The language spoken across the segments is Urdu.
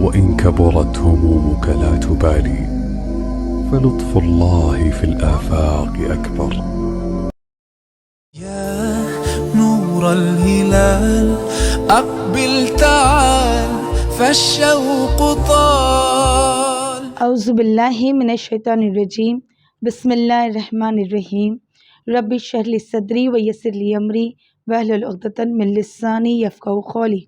وإن كبرت همومك لا تبالي فلطف الله في الآفاق أكبر. يا نور الهلال أقبل تعال فالشوق طال. اعوذ باللہ من الشیطان الرجیم. بسم اللہ الرحمن الرحیم. رب اشرح لی صدری ویسر لی امری واحلل عقدۃ من لسانی یفقہوا قولی.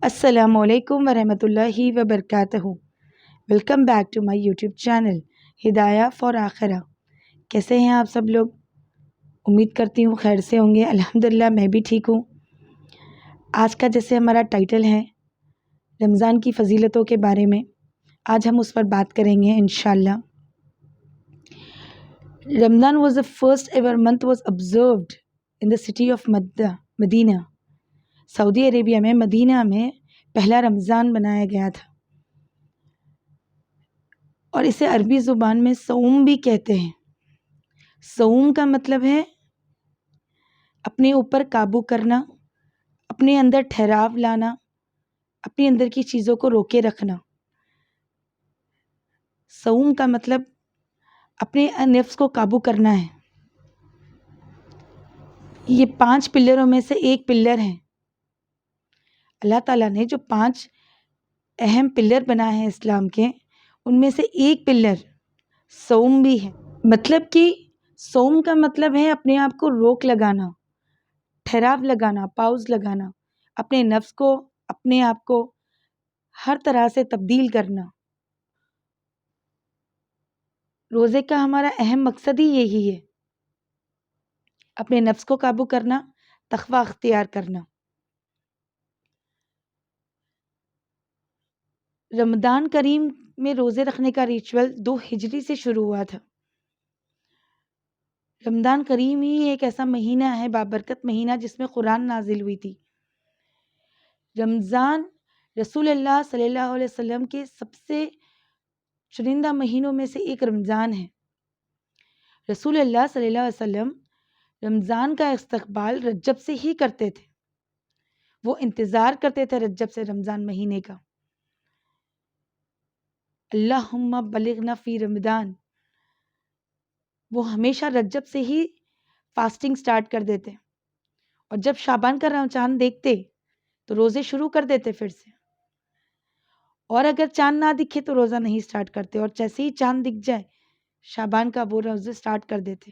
السلام علیکم ورحمۃ اللہ وبرکاتہ. Welcome back to my YouTube channel Hidaya for Akhirah. کیسے ہیں آپ سب لوگ؟ امید کرتی ہوں خیر سے ہوں گے. الحمدللہ میں بھی ٹھیک ہوں. آج کا جیسے ہمارا ٹائٹل ہے رمضان کی فضیلتوں کے بارے میں، آج ہم اس پر بات کریں گے انشاءاللہ. رمضان was the first ever month was observed in the city of مدینہ. سعودی عربیہ میں مدینہ میں پہلا رمضان منایا گیا تھا، اور اسے عربی زبان میں صوم بھی کہتے ہیں. صوم کا مطلب ہے اپنے اوپر قابو کرنا، اپنے اندر ٹھہراو لانا، اپنے اندر کی چیزوں کو روکے رکھنا. صوم کا مطلب اپنے نفس کو قابو کرنا ہے. یہ 5 پلروں میں سے ایک پلر ہے. اللہ تعالیٰ نے جو 5 اہم پلر بنائے ہیں اسلام کے، ان میں سے ایک پلر صوم بھی ہے. مطلب کہ صوم کا مطلب ہے اپنے آپ کو روک لگانا، ٹھہراو لگانا، پاؤز لگانا، اپنے نفس کو، اپنے آپ کو ہر طرح سے تبدیل کرنا. روزے کا ہمارا اہم مقصد ہی یہی ہے، اپنے نفس کو قابو کرنا، تقوی اختیار کرنا. رمضان کریم میں روزے رکھنے کا ریچول 2 ہجری سے شروع ہوا تھا. رمضان کریم ہی ایک ایسا مہینہ ہے، بابرکت مہینہ، جس میں قرآن نازل ہوئی تھی. رمضان رسول اللہ صلی اللہ علیہ وسلم کے سب سے چنندہ مہینوں میں سے ایک رمضان ہے. رسول اللہ صلی اللہ علیہ وسلم رمضان کا استقبال رجب سے ہی کرتے تھے. وہ انتظار کرتے تھے رجب سے، رمضان مہینے کا. اللہم بلغنا فی رمضان. وہ ہمیشہ رجب سے ہی فاسٹنگ سٹارٹ کر دیتے، اور جب شعبان کا چاند دیکھتے تو روزے شروع کر دیتے پھر سے. اور اگر چاند نہ دکھے تو روزہ نہیں سٹارٹ کرتے، اور جیسے ہی چاند دکھ جائے شعبان کا، وہ روزے سٹارٹ کر دیتے.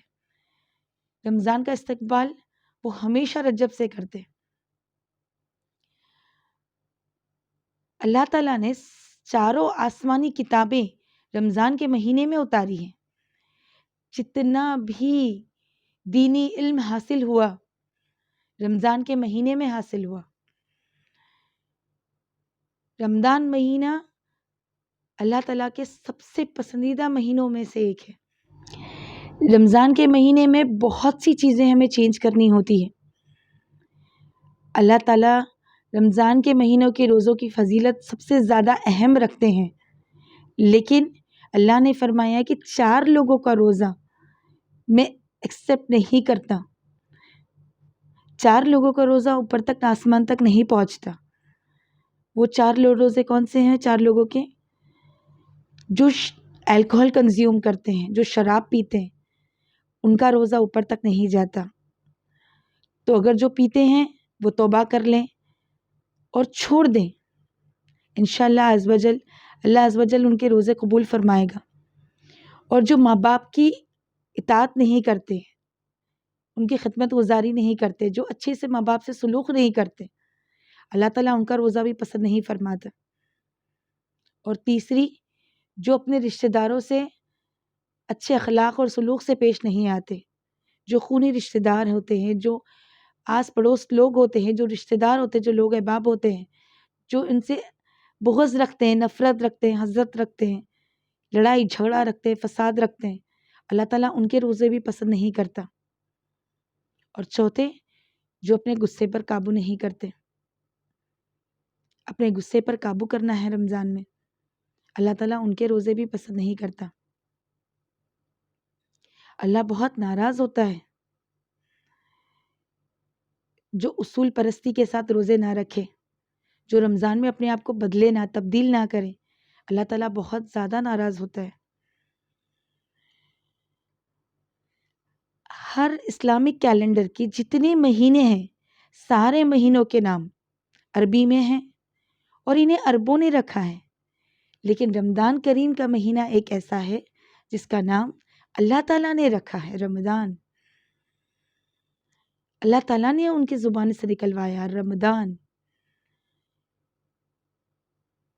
رمضان کا استقبال وہ ہمیشہ رجب سے کرتے. اللہ تعالیٰ نے 4 آسمانی کتابیں رمضان کے مہینے میں اتاری ہیں. جتنا بھی دینی علم حاصل ہوا رمضان کے مہینے میں حاصل ہوا. رمضان مہینہ اللہ تعالیٰ کے سب سے پسندیدہ مہینوں میں سے ایک ہے. رمضان کے مہینے میں بہت سی چیزیں ہمیں چینج کرنی ہوتی ہیں. اللہ تعالیٰ رمضان کے مہینوں کے روزوں کی فضیلت سب سے زیادہ اہم رکھتے ہیں، لیکن اللہ نے فرمایا کہ 4 لوگوں کا روزہ میں ایکسیپٹ نہیں کرتا. 4 لوگوں کا روزہ اوپر تک آسمان تک نہیں پہنچتا. وہ 4 روزے کون سے ہیں؟ 4 لوگوں کے جو الکوہل کنزیوم کرتے ہیں، جو شراب پیتے ہیں، ان کا روزہ اوپر تک نہیں جاتا. تو اگر جو پیتے ہیں وہ توبہ کر لیں اور چھوڑ دیں، انشاءاللہ اللہ عز و جل ان کے روزے قبول فرمائے گا. اور جو ماں باپ کی اطاعت نہیں کرتے، ان کی خدمت گزاری نہیں کرتے، جو اچھے سے ماں باپ سے سلوک نہیں کرتے، اللہ تعالیٰ ان کا روزہ بھی پسند نہیں فرماتا. اور تیسری، جو اپنے رشتہ داروں سے اچھے اخلاق اور سلوک سے پیش نہیں آتے، جو خونی رشتہ دار ہوتے ہیں، جو آس پڑوس لوگ ہوتے ہیں، جو رشتہ دار ہوتے ہیں، جو لوگ احباب ہوتے ہیں، جو ان سے بغض رکھتے ہیں، نفرت رکھتے ہیں، حسد رکھتے ہیں، لڑائی جھگڑا رکھتے ہیں، فساد رکھتے ہیں، اللہ تعالیٰ ان کے روزے بھی پسند نہیں کرتا. اور چوتھے، جو اپنے غصے پر قابو نہیں کرتے. اپنے غصے پر قابو کرنا ہے رمضان میں، اللہ تعالیٰ ان کے روزے بھی پسند نہیں کرتا. اللہ بہت ناراض ہوتا ہے جو اصول پرستی کے ساتھ روزے نہ رکھے، جو رمضان میں اپنے آپ کو بدلے نہ، تبدیل نہ کرے، اللہ تعالیٰ بہت زیادہ ناراض ہوتا ہے۔ ہر اسلامک کیلنڈر کی جتنے مہینے ہیں سارے مہینوں کے نام عربی میں ہیں اور انہیں عربوں نے رکھا ہے، لیکن رمضان کریم کا مہینہ ایک ایسا ہے جس کا نام اللہ تعالیٰ نے رکھا ہے، رمضان۔ اللہ تعالیٰ نے ان کی زبان سے نکلوایا رمضان،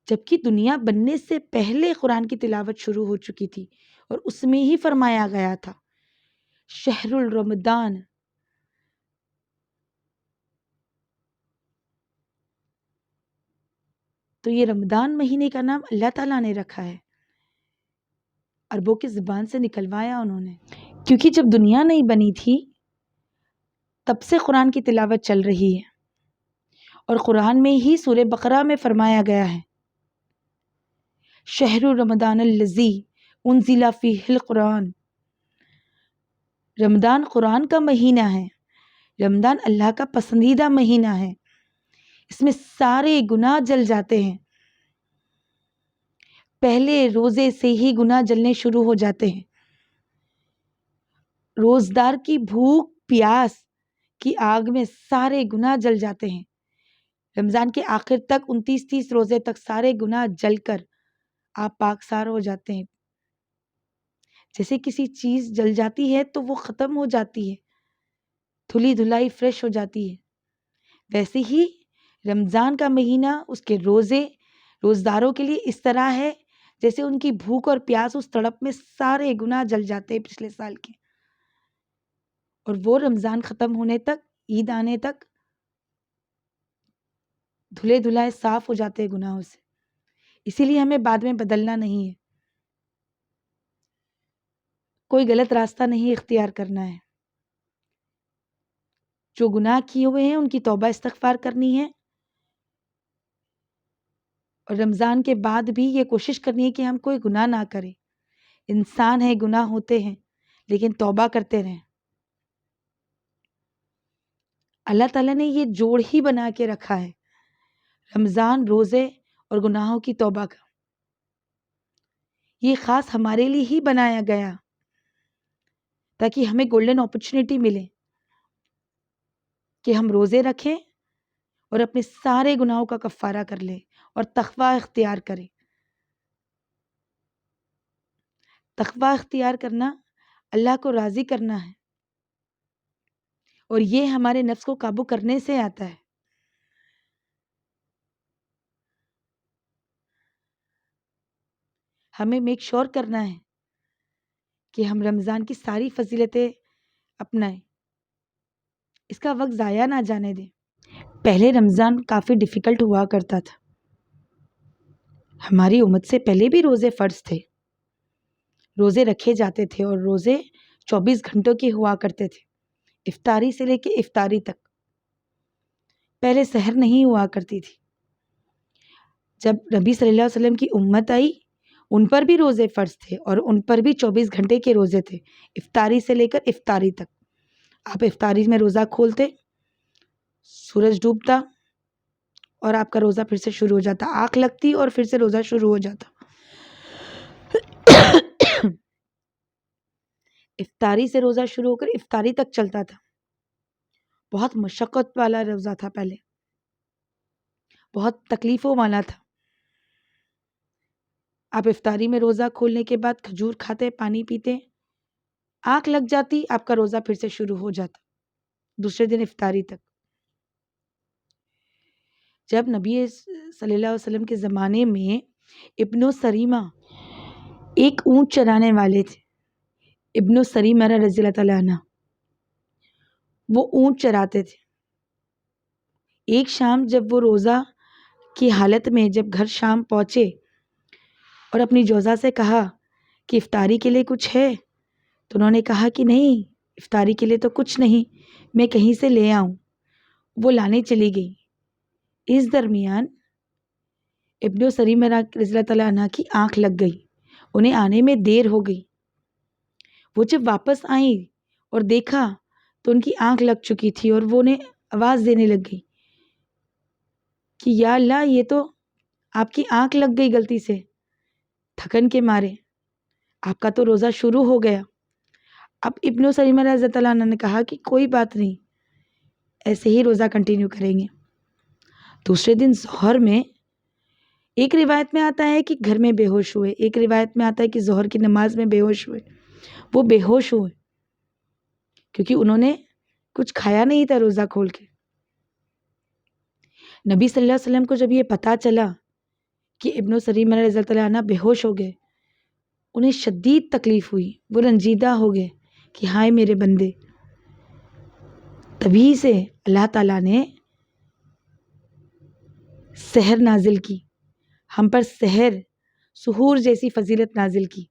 جبکہ دنیا بننے سے پہلے قرآن کی تلاوت شروع ہو چکی تھی اور اس میں ہی فرمایا گیا تھا شہر الرمضان۔ تو یہ رمضان مہینے کا نام اللہ تعالیٰ نے رکھا ہے، عربوں کی زبان سے نکلوایا انہوں نے، کیونکہ جب دنیا نہیں بنی تھی تب سے قرآن کی تلاوت چل رہی ہے، اور قرآن میں ہی سورہ بقرہ میں فرمایا گیا ہے شہر رمضان الذی انزل فیہ القرآن۔ رمضان قرآن کا مہینہ ہے، رمضان اللہ کا پسندیدہ مہینہ ہے، اس میں سارے گناہ جل جاتے ہیں، پہلے روزے سے ہی گناہ جلنے شروع ہو جاتے ہیں، روزدار کی بھوک پیاس کی آگ میں سارے گناہ جل جاتے ہیں، رمضان کے آخر تک 29-30 روزے تک سارے گناہ جل کر آپ پاکسار ہو جاتے ہیں۔ جیسے کسی چیز جل جاتی ہے تو وہ ختم ہو جاتی ہے، دھلی دھلائی فریش ہو جاتی ہے، ویسے ہی رمضان کا مہینہ اس کے روزے روزداروں کے لیے اس طرح ہے جیسے ان کی بھوک اور پیاس اس تڑپ میں سارے گناہ جل جاتے ہیں پچھلے سال کے، اور وہ رمضان ختم ہونے تک، عید آنے تک دھلے دھلائے صاف ہو جاتے ہیں گناہوں سے۔ اسی لیے ہمیں بعد میں بدلنا نہیں ہے، کوئی غلط راستہ نہیں اختیار کرنا ہے، جو گناہ کیے ہوئے ہیں ان کی توبہ استغفار کرنی ہے، اور رمضان کے بعد بھی یہ کوشش کرنی ہے کہ ہم کوئی گناہ نہ کریں، انسان ہے گناہ ہوتے ہیں لیکن توبہ کرتے رہیں۔ اللہ تعالیٰ نے یہ جوڑ ہی بنا کے رکھا ہے، رمضان روزے اور گناہوں کی توبہ کا، یہ خاص ہمارے لیے ہی بنایا گیا تاکہ ہمیں گولڈن اپرچونٹی ملے کہ ہم روزے رکھیں اور اپنے سارے گناہوں کا کفارہ کر لیں اور تقویٰ اختیار کریں۔ تقویٰ اختیار کرنا اللہ کو راضی کرنا ہے، اور یہ ہمارے نفس کو قابو کرنے سے آتا ہے۔ ہمیں میک شور کرنا ہے کہ ہم رمضان کی ساری فضیلتیں اپنائیں، اس کا وقت ضائع نہ جانے دیں۔ پہلے رمضان کافی ڈیفیکلٹ ہوا کرتا تھا، ہماری امت سے پہلے بھی روزے فرض تھے، روزے رکھے جاتے تھے اور روزے 24 گھنٹوں کے ہوا کرتے تھے، افطاری سے لے کے افطاری تک، پہلے سحر نہیں ہوا کرتی تھی۔ جب نبی صلی اللہ علیہ وسلم کی امت آئی ان پر بھی روزے فرض تھے اور ان پر بھی 24 گھنٹے کے روزے تھے، افطاری سے لے کر افطاری تک۔ آپ افطاری میں روزہ کھولتے، سورج ڈوبتا اور آپ کا روزہ پھر سے شروع ہو جاتا، آنکھ لگتی اور پھر سے روزہ شروع ہو جاتا۔ افطاری سے روزہ شروع ہو کر افطاری تک چلتا تھا، بہت مشقت والا روزہ تھا، پہلے بہت تکلیفوں والا تھا۔ آپ افطاری میں روزہ کھولنے کے بعد کھجور کھاتے، پانی پیتے، آنکھ لگ جاتی، آپ کا روزہ پھر سے شروع ہو جاتا دوسرے دن افطاری تک۔ جب نبی صلی اللہ علیہ وسلم کے زمانے میں ابن سریمہ ایک اونٹ چرانے والے تھے، ابن سریمہ رضی اللہ تعالیٰ عنہ، وہ اونٹ چراتے تھے۔ ایک شام جب وہ روزہ کی حالت میں جب گھر شام پہنچے اور اپنی جوزا سے کہا کہ افطاری کے لیے کچھ ہے، تو انہوں نے کہا کہ نہیں، افطاری کے لیے تو کچھ نہیں، میں کہیں سے لے آؤں۔ وہ لانے چلی گئی۔ اس درمیان ابن سریمہ رضی اللہ تعالیٰ عنہ کی آنکھ لگ گئی، انہیں آنے میں دیر ہو گئی۔ وہ جب واپس آئیں اور دیکھا تو ان کی آنکھ لگ چکی تھی اور وہ انہیں آواز دینے لگ گئی کہ یا اللہ یہ تو آپ کی آنکھ لگ گئی غلطی سے تھکن کے مارے، آپ کا تو روزہ شروع ہو گیا۔ اب ابن سریمہ رضی اللہ عنہ نے کہا کہ کوئی بات نہیں، ایسے ہی روزہ کنٹینیو کریں گے۔ دوسرے دن ظہر میں ایک روایت میں آتا ہے کہ گھر میں بے ہوش ہوئے، ایک روایت میں آتا ہے کہ ظہر کی نماز میں بے ہوش ہوئے۔ وہ بے ہوش ہوئے کیونکہ انہوں نے کچھ کھایا نہیں تھا روزہ کھول کے۔ نبی صلی اللہ علیہ وسلم کو جب یہ پتہ چلا کہ ابن سریمہ رضی اللہ عنہ بے ہوش ہو گئے، انہیں شدید تکلیف ہوئی، وہ رنجیدہ ہو گئے کہ ہائے میرے بندے۔ تبھی سے اللہ تعالیٰ نے سحر نازل کی، ہم پر سحور جیسی فضیلت نازل کی،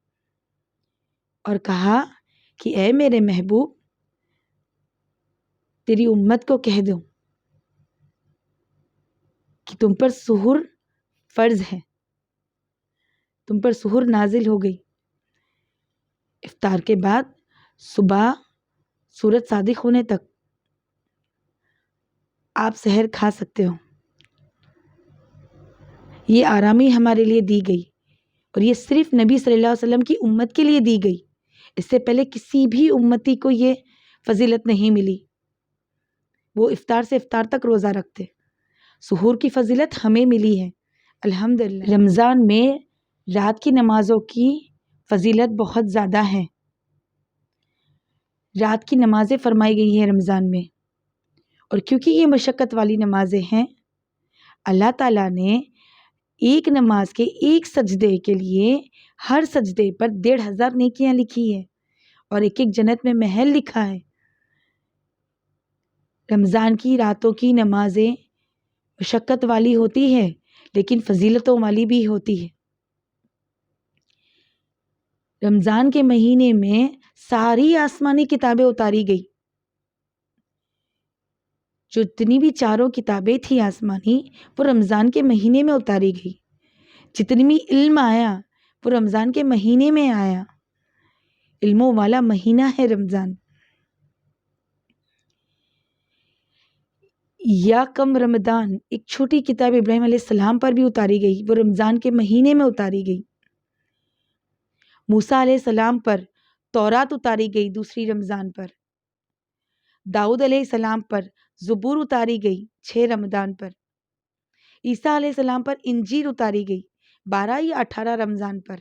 اور کہا کہ اے میرے محبوب، تیری امت کو کہہ دو کہ تم پر سحور فرض ہے، تم پر سحور نازل ہو گئی۔ افطار کے بعد صبح سورج صادق ہونے تک آپ سحر کھا سکتے ہو۔ یہ آرامی ہمارے لیے دی گئی، اور یہ صرف نبی صلی اللہ علیہ وسلم کی امت کے لیے دی گئی۔ اس سے پہلے کسی بھی امتی کو یہ فضیلت نہیں ملی۔ وہ افطار سے افطار تک روزہ رکھتے۔ سحور کی فضیلت ہمیں ملی ہے الحمدللہ۔ رمضان میں رات کی نمازوں کی فضیلت بہت زیادہ ہے۔ رات کی نمازیں فرمائی گئی ہیں رمضان میں، اور کیونکہ یہ مشقت والی نمازیں ہیں، اللہ تعالیٰ نے ایک نماز کے ایک سجدے کے لیے ہر سجدے پر 1500 نیکیاں لکھی ہے، اور ایک ایک جنت میں محل لکھا ہے۔ رمضان کی راتوں کی نمازیں مشقت والی ہوتی ہے لیکن فضیلتوں والی بھی ہوتی ہے۔ رمضان کے مہینے میں ساری آسمانی کتابیں اتاری گئی، جو جتنی بھی چاروں کتابیں تھیں آسمانی، وہ رمضان کے مہینے میں اتاری گئی۔ جتنی بھی علم آیا وہ رمضان کے مہینے میں آیا۔ علموں والا مہینہ ہے رمضان۔ یا کم رمضان ایک چھوٹی کتاب ابراہیم علیہ السلام پر بھی اتاری گئی، وہ رمضان کے مہینے میں اتاری گئی۔ موسیٰ علیہ السلام پر تورات اتاری گئی دوسری رمضان پر۔ داؤد علیہ السلام پر زبور اتاری گئی 6 رمضان پر۔ عیسیٰ علیہ السلام پر انجیل اتاری گئی 12 یا 18 رمضان پر۔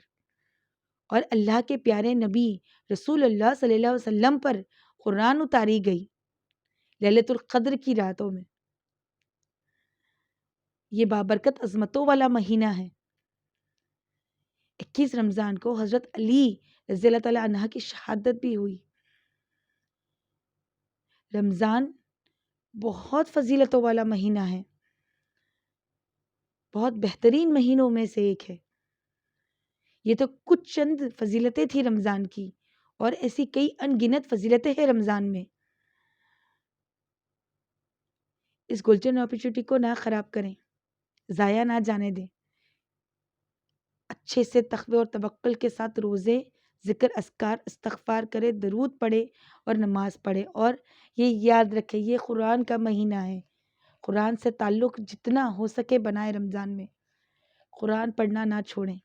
اور اللہ کے پیارے نبی رسول اللہ صلی اللہ علیہ وسلم پر قرآن اتاری گئی لیلۃ القدر کی راتوں میں۔ یہ بابرکت عظمتوں والا مہینہ ہے۔ 21 رمضان کو حضرت علی رضی اللہ تعالیٰ عنہ کی شہادت بھی ہوئی۔ رمضان بہت فضیلتوں والا مہینہ ہے، بہت بہترین مہینوں میں سے ایک ہے۔ یہ تو کچھ چند فضیلتیں تھیں رمضان کی، اور ایسی کئی ان گنت فضیلتیں ہیں رمضان میں۔ اس گولڈن اپرچونٹی کو نہ خراب کریں، ضائع نہ جانے دیں۔ اچھے سے تقوی اور توکل کے ساتھ روزے، ذکر، اذکار، استغفار کرے، درود پڑھے اور نماز پڑھے، اور یہ یاد رکھے یہ قرآن کا مہینہ ہے۔ قرآن سے تعلق جتنا ہو سکے بنائے رمضان میں، قرآن پڑھنا نہ چھوڑیں۔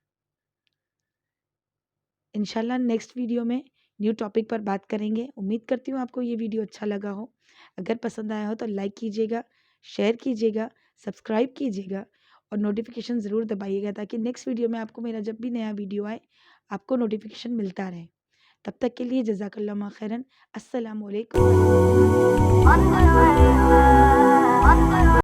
انشاءاللہ نیکسٹ ویڈیو میں نیو ٹاپک پر بات کریں گے۔ امید کرتی ہوں آپ کو یہ ویڈیو اچھا لگا ہو۔ اگر پسند آیا ہو تو لائک کیجیے گا، شیئر کیجیے گا، سبسکرائب کیجیے گا، اور نوٹیفیکیشن ضرور دبائیے گا تاکہ نیکسٹ ویڈیو میں آپ کو میرا جب بھی نیا ویڈیو آئے آپ کو نوٹیفیکیشن ملتا رہے۔ تب تک کے لیے جزاک اللہ خیرن۔ السلام علیکم۔